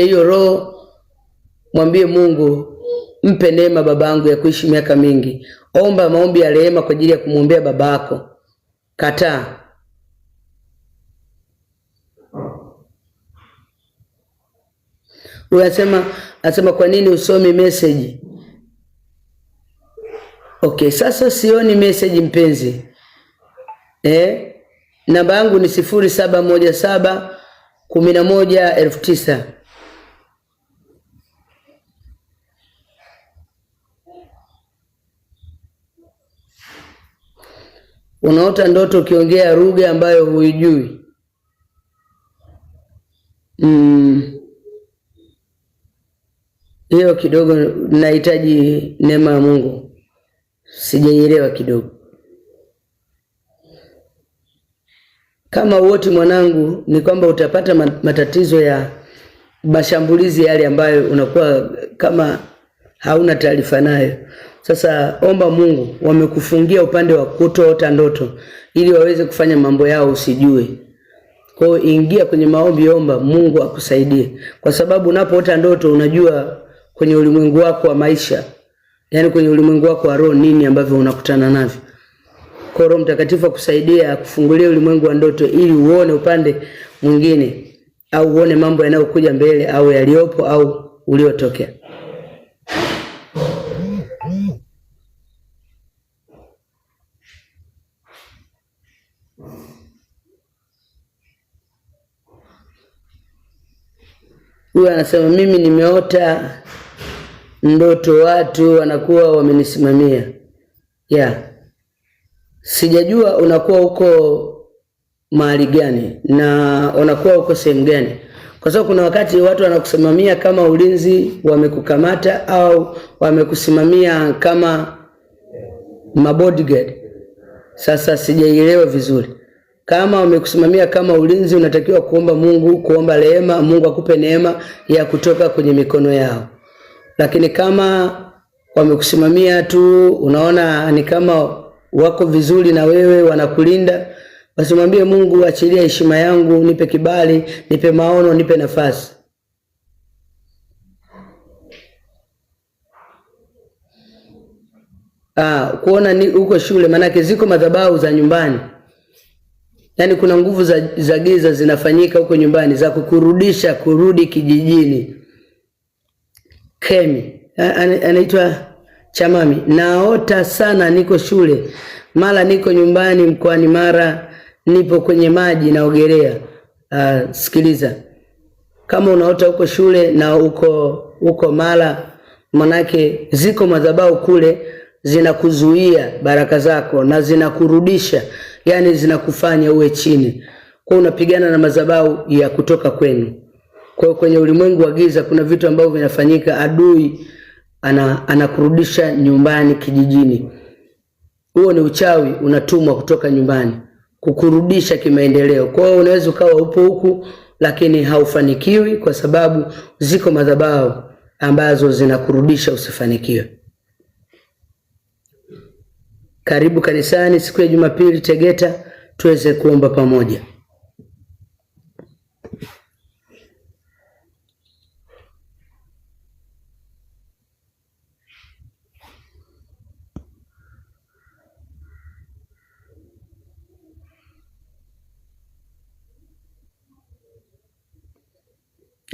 hiyo roho, mwambie Mungu mpe neema babangu ya kuishi miaka mingi. Omba maombi ya rehema kwa ajili ya kumwombea babako. Kataa. Unasema kwa nini usomi message? Okay, sasa sioni message mpenzi. Namba yangu ni 0717111000. Unaota ndoto ukiongea lugha ambayo huijui. Hiyo kidogo nahitaji neema ya Mungu. Sijaelewa kidogo. Kama wote mwanangu, ni kwamba utapata matatizo ya mashambulizi yale ambayo unakuwa kama hauna taarifa nayo. Sasa omba Mungu, wamekufungia upande wa kutoota ndoto ili waweze kufanya mambo yao usijue. Kwa hiyo ingia kwenye maombi, omba Mungu akusaidie, kwa sababu unapoota ndoto unajua kwenye ulimwengu wako wa maisha, yani kwenye ulimwengu wako wa roho, nini ambavyo unakutana navyo. Kwa Roho Mtakatifu akusaidia kufungulia ulimwengu wa ndoto ili uone upande mwingine, au uone mambo yanayokuja mbele au yaliopo au uliotokea. Huyu anasema mimi nimeota ndoto watu wanakuwa wamenisimamia. Sijajua unakuwa huko mahali gani na unakuwa huko sehemu gani. Kwa sababu kuna wakati watu wanakusimamia kama ulinzi, wamekukamata au wamekusimamia kama mabodyguard. Sasa sijaelewa vizuri. Kama wamekusimamia kama ulinzi, unatakiwa kuomba Mungu, kuomba rehema, Mungu akupe neema ya kutoka kwenye mikono yao. Lakini kama wamekusimamia tu, unaona ni kama wako vizuri na wewe, wanakulinda, basi mwambie Mungu, achilia heshima yangu, nipe kibali, nipe maono, nipe nafasi. Kuona ni uko shule, manake ziko madhabahu za nyumbani. Yani kuna nguvu za giza zinafanyika huko nyumbani za kukurudisha kurudi kijijini. Kemi anaitwa Chamami. Naota sana niko shule, mara niko nyumbani mkoani Mara, nipo kwenye maji naogelea. Sikiliza, kama unaota huko shule na uko Mara, manake ziko madhabahu kule zinakuzuia baraka zako na zinakurudisha, yani zinakufanya uwe chini. Kwa unapigana na madhabahu ya kutoka kwenu. Kwa kwenye ulimwengu wa giza kuna vitu ambavyo vinafanyika, adui anakurudisha nyumbani kijijini. Huo ni uchawi unatumwa kutoka nyumbani kukurudisha kimaendeleo. Kwa hiyo unaweza ukawa upo huku lakini haufanikiwi kwa sababu ziko madhabahu ambazo zinakurudisha usifanikiwe. Karibu kanisani siku ya Jumapili Tegeta, tuweze kuomba pamoja.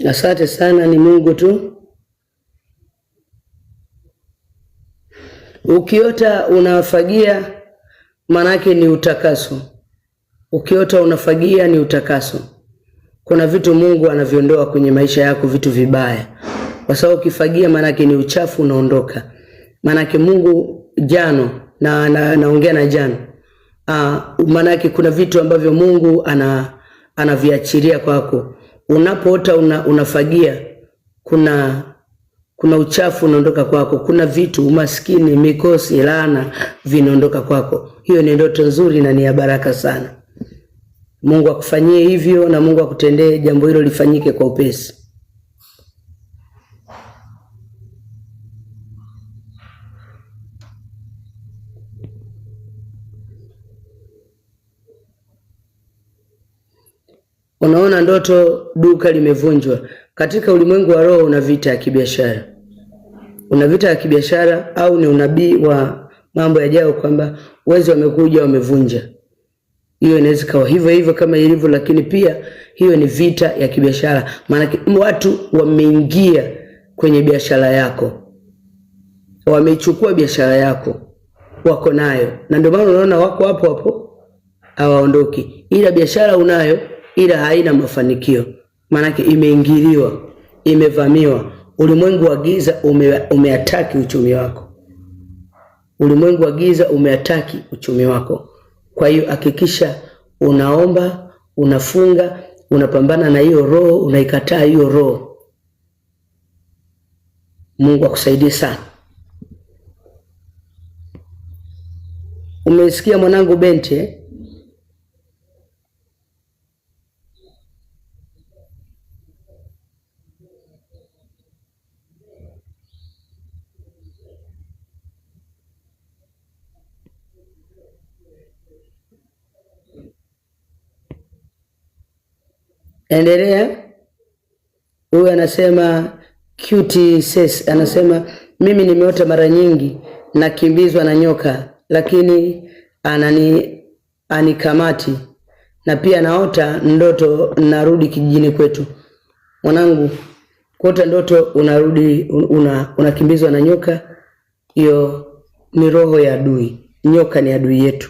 Asante sana, ni Mungu tu. Ukiota unafagia manake ni utakaso. Ukiota unafagia ni utakaso. Kuna vitu Mungu anaviondoa kwenye maisha yako, vitu vibaya. Kwa sababu ukifagia manake ni uchafu unaondoka. Manake Mungu jano naongea na jano. Manake kuna vitu ambavyo Mungu anaviachilia kwako. Unapoota unafagia, kuna uchafu unaondoka kwako, kuna vitu, umaskini, mikosi, laana vinaondoka kwako. Hiyo ni ndoto nzuri na ni ya baraka sana. Mungu akufanyie hivyo na Mungu akutendee jambo hilo lifanyike kwa upesi. Unaona ndoto duka limevunjwa. Katika ulimwengu wa roho una vita ya kibiashara. Una vita ya kibiashara au ni unabii wa mambo yajayo kwamba wezi wamekuja wamevunja. Hiyo inaweza kawa hivyo hivyo kama ilivyo, lakini pia hiyo ni vita ya kibiashara. Maana watu wameingia kwenye biashara yako. Wameichukua biashara yako. Wako nayo. Na ndio maana unaona wako hapo hapo hawaondoki. Ila biashara unayo ila haina mafanikio. Maana imeingiliwa, imevamiwa. Ulimwengu wa giza umeataki uchumi wako. Ulimwengu wa giza umeataki uchumi wako. Kwa hiyo hakikisha unaomba, unafunga, unapambana na hiyo roho, unaikataa hiyo roho. Mungu akusaidie sana. Umesikia mwanangu Bente? Endelea. Huyu anasema Cutie Ses anasema mimi nimeota mara nyingi nakimbizwa na nyoka, lakini anikamati, na pia naota ndoto narudi kijijini kwetu. Mwanangu, kuota ndoto unarudi unakimbizwa na nyoka, hiyo ni roho ya adui. Nyoka ni adui yetu.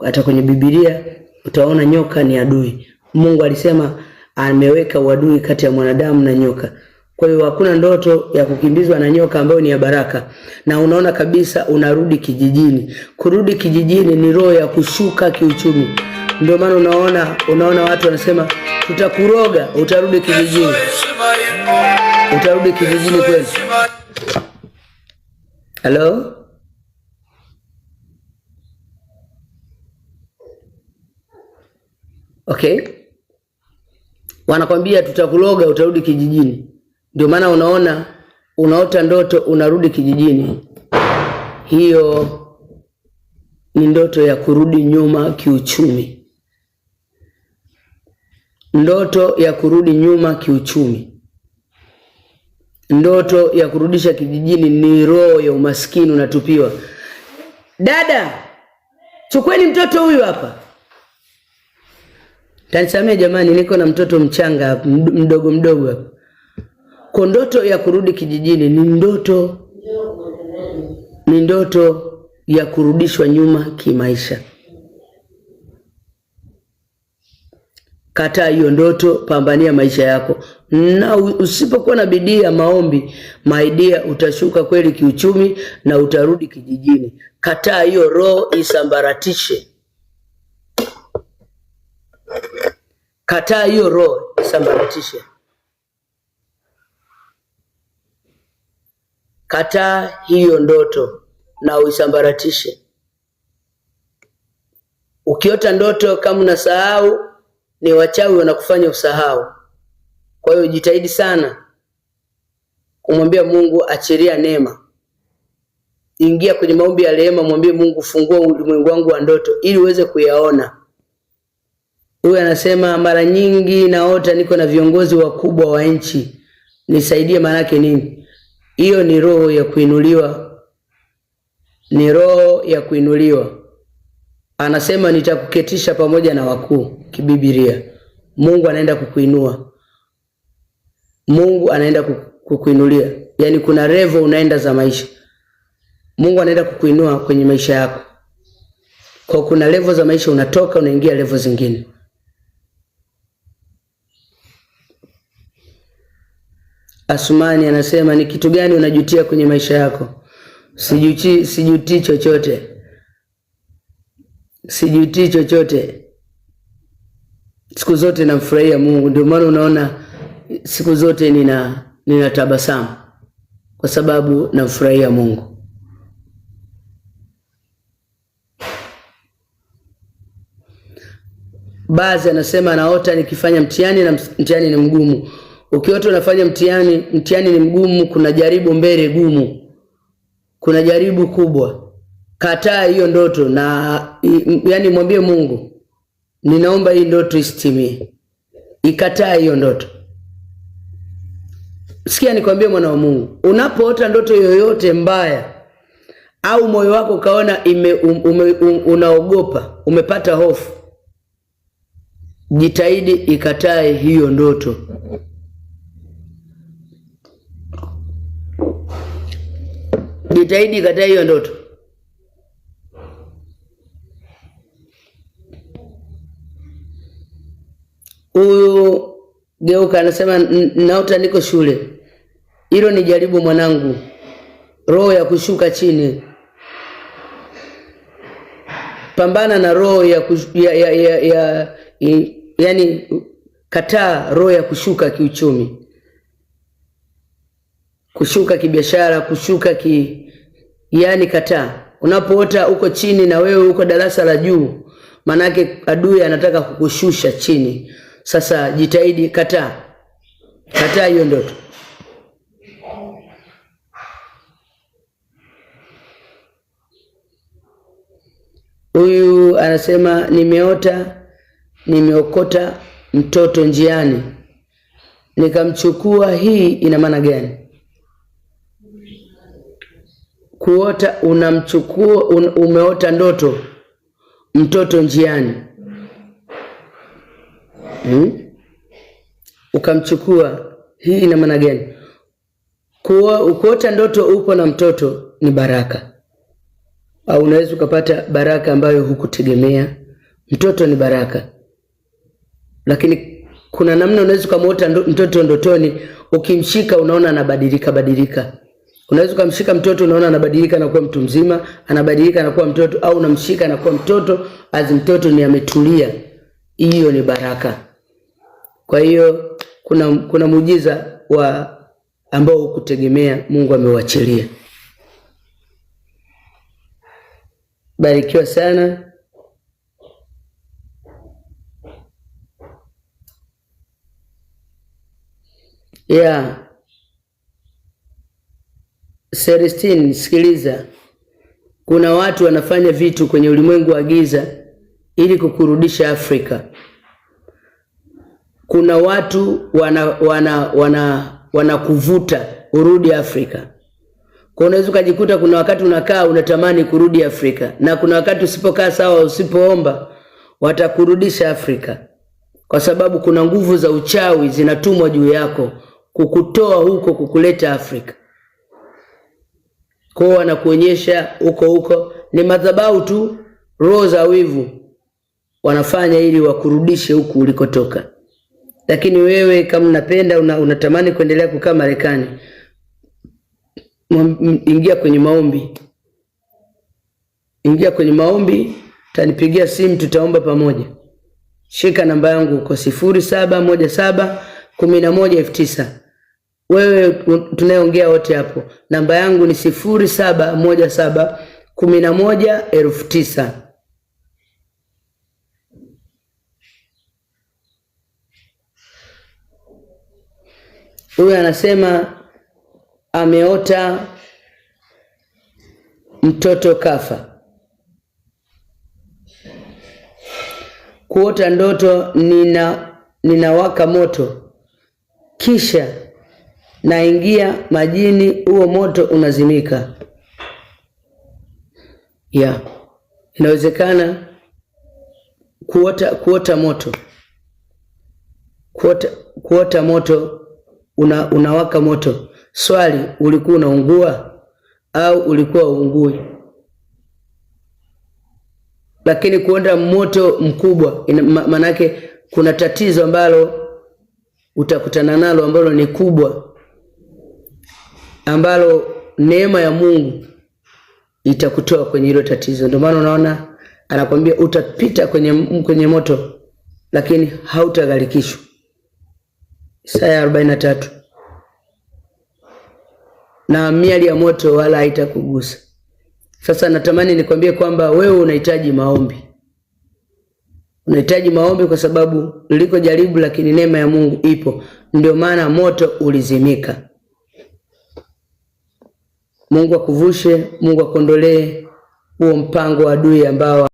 Hata kwenye Biblia utaona nyoka ni adui. Mungu alisema ameweka uadui kati ya mwanadamu na nyoka. Kwa hiyo hakuna ndoto ya kukimbizwa na nyoka ambayo ni ya baraka. Na unaona kabisa unarudi kijijini. Kurudi kijijini ni roho ya kushuka kiuchumi. Ndio maana unaona watu wanasema tutakuroga, utarudi kijijini. Utarudi kijijini kweli. Hello? Okay. Wanakwambia tutakuroga, utarudi kijijini. Ndio maana unaota ndoto unarudi kijijini. Hiyo ni ndoto ya kurudi nyuma kiuchumi. Ndoto ya kurudi nyuma kiuchumi. Ndoto ya kurudisha kijijini ni roho ya umaskini unatupiwa. Dada, chukweni mtoto huyu hapa. Tanisamee jamani, niko na mtoto mchanga mdogo hapa. Kwa ndoto ya kurudi kijijini ni ndoto ya kurudishwa nyuma kimaisha. Kataa hiyo ndoto, pambania maisha yako. Na usipokuwa na bidii ya maombi, maidia utashuka kweli kiuchumi na utarudi kijijini. Kataa hiyo roho, isambaratishe. Kataa hiyo roho, isambaratishe. Kataa hiyo ndoto na uisambaratishe. Ukiota ndoto kama unasahau, ni wachawi wanakufanya usahau. Kwa hiyo jitahidi sana kumwambia Mungu achilia neema. Ingia kwenye maombi ya rehema, mwambie Mungu fungua ulimwengu wangu wa ndoto ili uweze kuyaona. Huyu anasema mara nyingi naota niko na viongozi wakubwa wa nchi. Nisaidie, maana yake nini? Hiyo ni roho ya kuinuliwa. Ni roho ya kuinuliwa. Anasema nitakuketisha pamoja na wakuu kibiblia. Mungu anaenda kukuinua. Mungu anaenda kukuinulia. Yaani kuna level unaenda za maisha. Mungu anaenda kukuinua kwenye maisha yako. Kwa kuna level za maisha unatoka unaingia level zingine. Asumani anasema ni kitu gani unajutia kwenye maisha yako? Sijutii chochote. Sijutii chochote. Siku zote namfurahia Mungu. Ndio maana unaona siku zote nina tabasamu, kwa sababu namfurahia Mungu. Baadhi anasema naota nikifanya mtihani na mtihani ni mgumu. Ukiota unafanya mtihani ni mgumu, kuna jaribu mbele gumu. Kuna jaribu kubwa. Kataa hiyo ndoto na yani mwambie Mungu, ninaomba hii ndoto isitimie. Ikataa hiyo ndoto. Sikia nikwambie mwana wa Mungu, unapoota ndoto yoyote mbaya au moyo wako kaona unaogopa, umepata hofu, jitahidi ikatae hiyo ndoto. Jitahidi ikatae hiyo ndoto. Huyu geuka anasema naota niko shule. Hilo ni jaribu mwanangu. Roho ya kushuka chini. Pambana na roho yani kataa roho ya kushuka kiuchumi. Kushuka kibiashara, kushuka yani kataa. Unapoota uko chini na wewe uko darasa la juu, manake adui anataka kukushusha chini. Sasa jitahidi kataa. Kataa hiyo ndoto. Huyu anasema nimeokota mtoto njiani nikamchukua. Hii ina maana gani? Kuota unamchukua, umeota ndoto mtoto njiani, ukamchukua. Hii ina maana gani? Kuota ndoto upo na mtoto ni baraka, au unaweza ukapata baraka ambayo hukutegemea. Mtoto ni baraka, lakini kuna namna unaweza ukamwota mtoto ndotoni, ukimshika unaona anabadilika. Unaweza ukamshika mtoto unaona anabadilika na kuwa mtu mzima, anabadilika na kuwa mtoto, au unamshika na kuwa mtoto mtoto ni ametulia. Hiyo ni baraka. Kwa hiyo kuna muujiza ambao hukutegemea, Mungu ameuachilia. Barikiwa sana. Celestine, sikiliza. Kuna watu wanafanya vitu kwenye ulimwengu wa giza ili kukurudisha Afrika. Kuna watu wanakuvuta urudi Afrika. Kwa unaweza kujikuta kuna wakati unakaa unatamani kurudi Afrika, na kuna wakati usipokaa sawa, usipoomba, watakurudisha Afrika. Kwa sababu kuna nguvu za uchawi zinatumwa juu yako kukutoa huko kukuleta Afrika. Kwa wanakuonyesha huko ni madhabahu tu, roho za wivu wanafanya ili wakurudishe huku ulikotoka. Lakini wewe kama unapenda unatamani kuendelea kukaa Marekani, ingia kwenye maombi. Tanipigia simu, tutaomba pamoja. Shika namba yangu kwa 0717119000. Wewe tunayeongea wote hapo, namba yangu ni 0717119000. Huyu anasema ameota mtoto kafa. Kuota ndoto ninawaka moto, kisha naingia majini, huo moto unazimika. Inawezekana kuota moto. Kuota moto, unawaka moto. Swali, ulikuwa unaungua au ulikuwa uungui? Lakini kuona moto mkubwa manake kuna tatizo ambalo utakutana nalo ambalo ni kubwa, ambalo neema ya Mungu itakutoa kwenye hilo tatizo. Ndio maana unaona anakuambia utapita kwenye moto lakini hautagharikishwa. Isaya 43. Na miali ya moto wala haitakugusa. Sasa natamani nikwambie kwamba wewe unahitaji maombi. Unahitaji maombi kwa sababu liko jaribu, lakini neema ya Mungu ipo. Ndio maana moto ulizimika. Mungu akuvushe, Mungu akondolee huo mpango wa adui ambao